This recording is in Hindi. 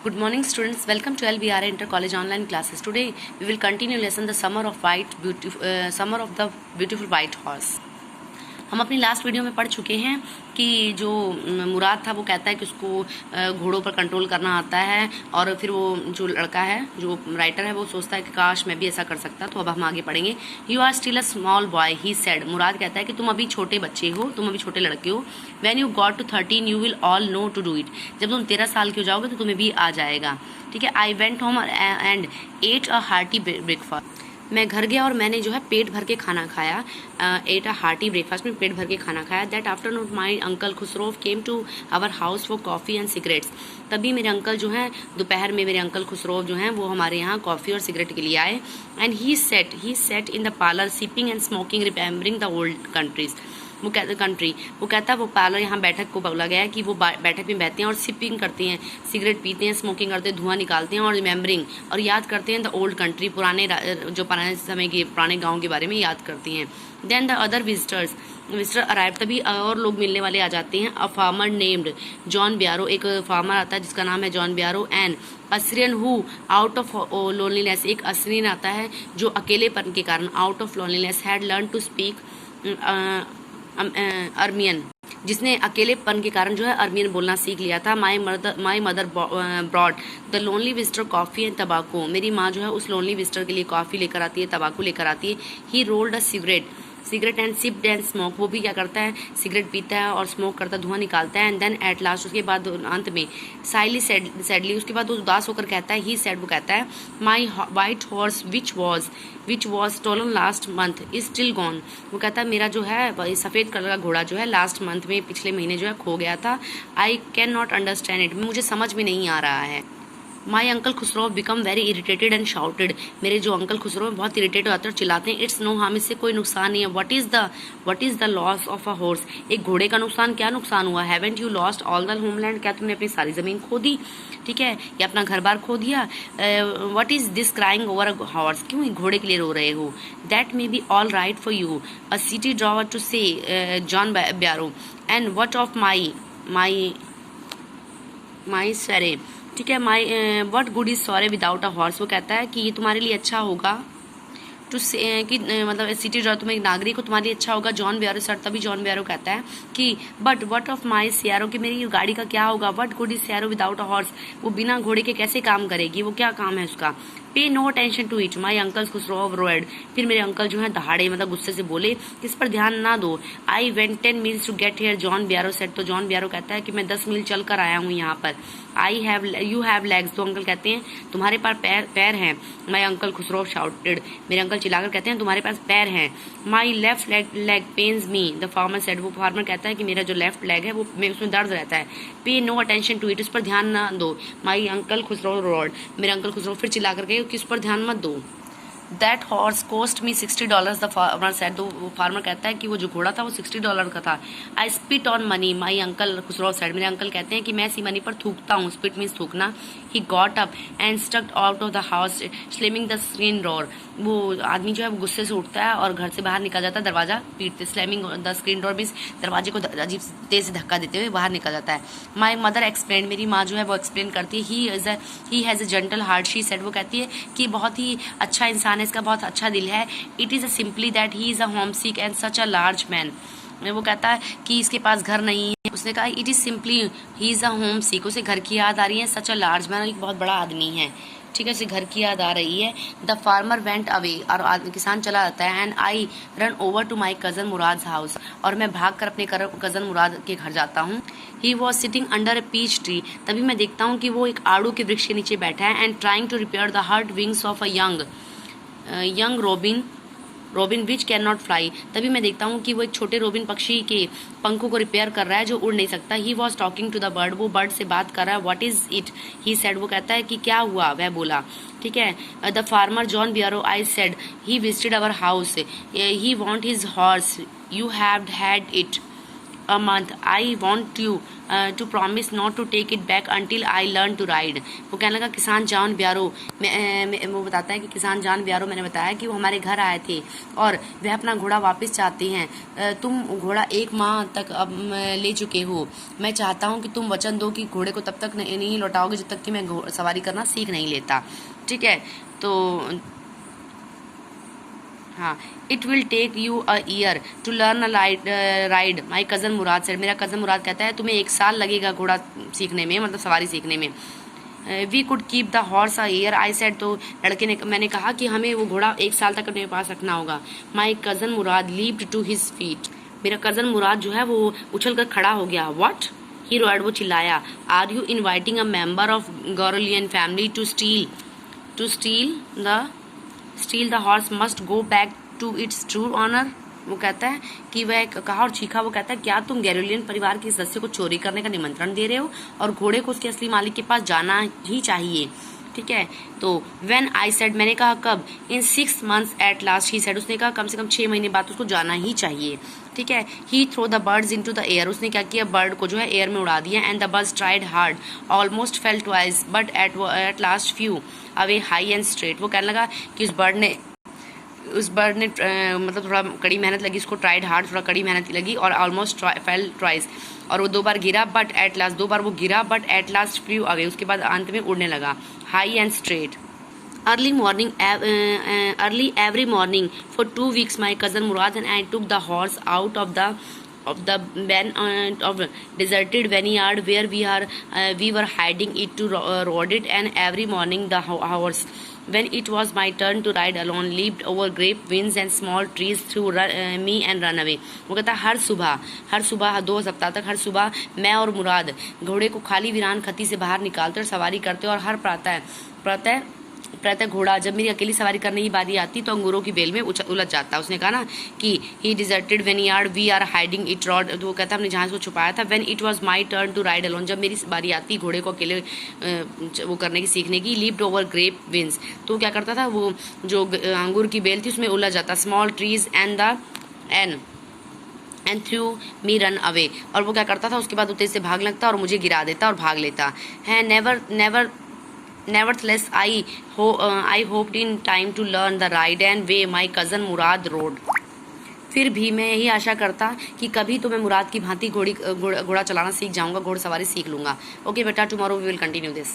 Good morning, students. Welcome to LBR Inter College online classes. Today we will continue lesson the summer of the beautiful white horse. हम अपनी लास्ट वीडियो में पढ़ चुके हैं कि जो मुराद था वो कहता है कि उसको घोड़ों पर कंट्रोल करना आता है, और फिर वो जो लड़का है, जो राइटर है, वो सोचता है कि काश मैं भी ऐसा कर सकता। तो अब हम आगे पढ़ेंगे। You are still a small boy, he said. Murad कहता है कि तुम अभी छोटे बच्चे हो, तुम अभी छोटे लड़के हो। When you got to 13 you will all know to do it. जब तुम 13 साल के हो जाओगे तो तुम्हें भी आ जाएगा। ठीक है। I went home and at a hearty breakfast. मैं घर गया और मैंने जो है पेट भर के खाना खाया। एट अ हार्टी ब्रेकफास्ट में पेट भर के खाना खाया। That afternoon my uncle Khosrove came to our house for coffee and cigarettes. तभी मेरे अंकल जो हैं, दोपहर में मेरे अंकल खुसरो जो हैं वो हमारे यहाँ कॉफ़ी और सिगरेट के लिए आए। And he set in the parlour sipping and smoking remembering the old countries. वो कहता है वो पार्लर, यहाँ बैठक को बोला गया है कि वो बैठक में बैठते हैं और सिपिंग करते हैं, सिगरेट पीते हैं, स्मोकिंग करते हैं, धुआं निकालते हैं और रिमेम्बरिंग और याद करते हैं द ओल्ड कंट्री, पुराने समय के पुराने गाँव के बारे में याद करती हैं। Then the other visitor arrive. तभी और लोग मिलने वाले आ जाते हैं। A farmer named John Byro, एक फार्मर आता है जिसका नाम है John Byro. And Assyrian who out of loneliness, एक अस्सिरियन आता है जो अकेलेपन के कारण, out of loneliness, had learn to speak Armenian, जिसने अकेलेपन के कारण जो है अर्मियन बोलना सीख लिया था। My mother brought the lonely visitor coffee and tobacco. मेरी माँ जो है उस लोनली विजिटर के लिए कॉफ़ी लेकर आती है, तबाकू लेकर आती है। He rolled a cigarette and sipped and smoke. वो भी क्या करता है, सिगरेट पीता है और स्मोक करता है, धुआं निकालता है। एंड देन एट लास्ट, उसके बाद अंत में, साइली सैडली, उसके बाद वो उदास होकर कहता है, ही सेड, वो कहता है, my white horse which was stolen last month is still gone. वो कहता है मेरा जो है सफ़ेद कलर का घोड़ा जो है लास्ट मंथ में, पिछले महीने जो है खो गया था। I can not understand it, मुझे समझ में नहीं आ रहा है। माई uncle Khusro become very irritated and shouted. मेरे जो अंकल खुसरो बहुत इरिटेट होते हैं और चिल्लाते हैं, इट्स नो हार्म, इससे कोई नुकसान नहीं है। What is the loss of a horse, एक घोड़े का नुकसान, क्या नुकसान हुआ। Haven't you lost all the homeland, क्या तुमने अपनी सारी जमीन खो दी, ठीक है, या अपना घर बार खो दिया। What is this crying over a horse, क्यों घोड़े के लिए रो रहे हो। That may be all right for you, a city dweller to say John Byro. And what of my surrey, ठीक है, my what good is surrey without a horse. वो कहता है कि ये तुम्हारे लिए अच्छा होगा टू से कि मतलब सिटी ड्राइवर, तुम एक नागरिक हो, तुम्हारे लिए अच्छा होगा। जॉन ब्यारो सर, तभी जॉन ब्यारो कहता है कि बट वट ऑफ माई सियारो, कि मेरी गाड़ी का क्या होगा। वट गुड इज सियारो विदाउट अ हॉर्स, वो बिना घोड़े के कैसे काम करेगी, वो क्या काम है उसका। Pay no attention to it, my uncle Khosrove roared. फिर मेरे अंकल जो है दहाड़े, मतलब गुस्से से बोले, इस पर ध्यान ना दो। I went 10 miles to get here, John Byro said. तो जॉन ब्यारो कहता है कि मैं 10 मील चल कर आया हूँ यहाँ पर। यू हैव लेग्स, तो अंकल कहते हैं तुम्हारे पास पैर हैं। माई अंकल खुसरो शाउटेड, मेरे अंकल चिल्लाकर कहते हैं तुम्हारे पास पैर हैं। My left leg pens me, the farmer said. वो फार्मर कहता है कि मेरा जो लेफ्ट लेग है वो उसमें दर्द रहता है। पे नो अटेंशन टू इट, उस पर ध्यान ना दो। माई अंकल खुसरो रोड, मेरे अंकल खुसरो फिर चिल्लाकर कहे कि उस पर ध्यान मत दो। That horse cost me $60, the farmer said. तो फार्मर कहता है कि वो जो घोड़ा था वो $60 का था। आई spit on money, my uncle Khusro said. मेरे अंकल कहते हैं कि मैं इसी मनी पर थूकता हूँ, स्पिट मीन्स थूकना। He got up and stuck out of the house slamming the screen door. वो आदमी जो है वो गुस्से से उठता है और घर से बाहर निकल जाता है, दरवाजा पीटते, slamming the screen door means दरवाजे को अजीब तेज से धक्का देते हुए बाहर निकल जाता है। माई मदर एक्सप्लेन, मेरी माँ जो है वो एक्सप्लेन करती है, he has a gentle heart, she said. वो कहती है कि बहुत ही अच्छा इंसान है, इसका बहुत अच्छा दिल है। It is a simply that he is a home sick and such a large man. वो कहता है कि इसके पास घर नहीं है। उसने कहा it is simply he is a homesick, उसे घर की याद आ रही है। सच अ लार्ज मैन, एक बहुत बड़ा आदमी है, ठीक है, उसे घर की याद आ रही है। द फार्मर वेंट अवे, और किसान चला जाता है। And I run over to my cousin Mourad house, और मैं भाग कर अपने कज़न मुराद के घर जाता हूँ। He was sitting under a peach tree, तभी मैं देखता हूँ कि वो एक आड़ू के वृक्ष के नीचे बैठा है। And trying to repair the hurt wings of a young robin which can not fly. तभी मैं देखता हूँ कि वो एक छोटे रोबिन पक्षी के पंखों को रिपेयर कर रहा है जो उड़ नहीं सकता। He was talking to the bird, वो बर्ड से बात कर रहा है। What is it, he said. वो कहता है कि क्या हुआ, वह बोला, ठीक है। The farmer John Byro, I said, he visited our house, he want his horse, you have had it. a month. I want you to promise not to take it back until I learn to ride. वो कहने लगा किसान जान ब्यारो, वो बताता है कि किसान जान ब्यारो मैंने बताया कि वो हमारे घर आए थे और वह अपना घोड़ा वापस चाहते हैं। तुम घोड़ा 1 माह तक अब ले चुके हो। मैं चाहता हूँ कि तुम वचन दो कि घोड़े को तब तक नहीं लौटाओगे जब तक कि मैं सवारी करना सीख नहीं लेता। ठीक है, तो हाँ, it will take you a year to learn ride my cousin Mourad said. मेरा कज़न मुराद कहता है तुम्हें 1 साल लगेगा घोड़ा सीखने में, मतलब सवारी सीखने में। We could keep the horse a year I said. तो लड़के ने, मैंने कहा कि हमें वो घोड़ा 1 साल तक अपने पास रखना होगा। My cousin Mourad leaped to his feet. मेरा कज़न मुराद जो है वो उछल कर खड़ा हो गया। व्हाट, ही रोड, वो चिल्लाया। Are you inviting a member of Garoghlanian family to steal the horse must go back to its true owner. वो कहता है कि वह कहा और चीखा। वो कहता है क्या तुम गैरोलियन परिवार के सदस्य को चोरी करने का निमंत्रण दे रहे हो और घोड़े को उसके असली मालिक के पास जाना ही चाहिए। ठीक है, तो व्हेन आई सेड, मैंने कहा कब, इन 6 months at last he said, उसने कहा कम से कम 6 महीने बाद उसको जाना ही चाहिए। ठीक है, he throw the birds into the air, उसने क्या किया, बर्ड को जो है एयर में उड़ा दिया। And the birds tried hard almost fail twice but at last few away high and straight. वो कहने लगा कि उस बर्ड ने मतलब थोड़ा कड़ी मेहनत लगी उसको, ट्राइड हार्ड, थोड़ा कड़ी मेहनत लगी और ऑलमोस्ट फेल ट्वाइस, और वो 2 बार गिरा बट एट लास्ट, 2 बार वो गिरा but at last few away, उसके बाद अंत में उड़ने लगा। High and straight. Early every morning for 2 weeks, my cousin Murad and I took the horse out of the deserted vineyard where we were hiding it to ride it, and every morning the horse, when it was my turn to ride alone, leaped over grape vines and small trees through me and run away. वो कहता हर सुबह 2 सप्ताह तक हर सुबह मैं और मुराद घोड़े को खाली वीरान खत्ती से बाहर निकालते और सवारी करते, और हर प्रातः घोड़ा जब मेरी अकेली सवारी करने की बारी आती तो अंगूरों की बेल में उलझ जाता। उसने कहा ना कि he deserted when we are hiding it rode, तो वो कहता हमने जहाँ इसको छुपाया था। When it was my turn to ride alone, जब मेरी बारी आती घोड़े को अकेले वो करने की सीखने की। लीप्ड ओवर ग्रेप विंस, तो क्या करता था वो जो अंगूर की बेल थी उसमें उलझ जाता। Small trees and through me run away, और वो क्या करता था उसके बाद वो तेज से भाग लगता और मुझे गिरा देता और भाग लेता है। Nevertheless, I hoped in time to learn the ride and way my cousin Murad rode. फिर भी मैं यही आशा करता कि कभी तो मैं मुराद की भांति घोड़ा चलाना सीख जाऊंगा, घोड़सवारी सीख लूंगा। ओके बेटा, tomorrow we will continue this.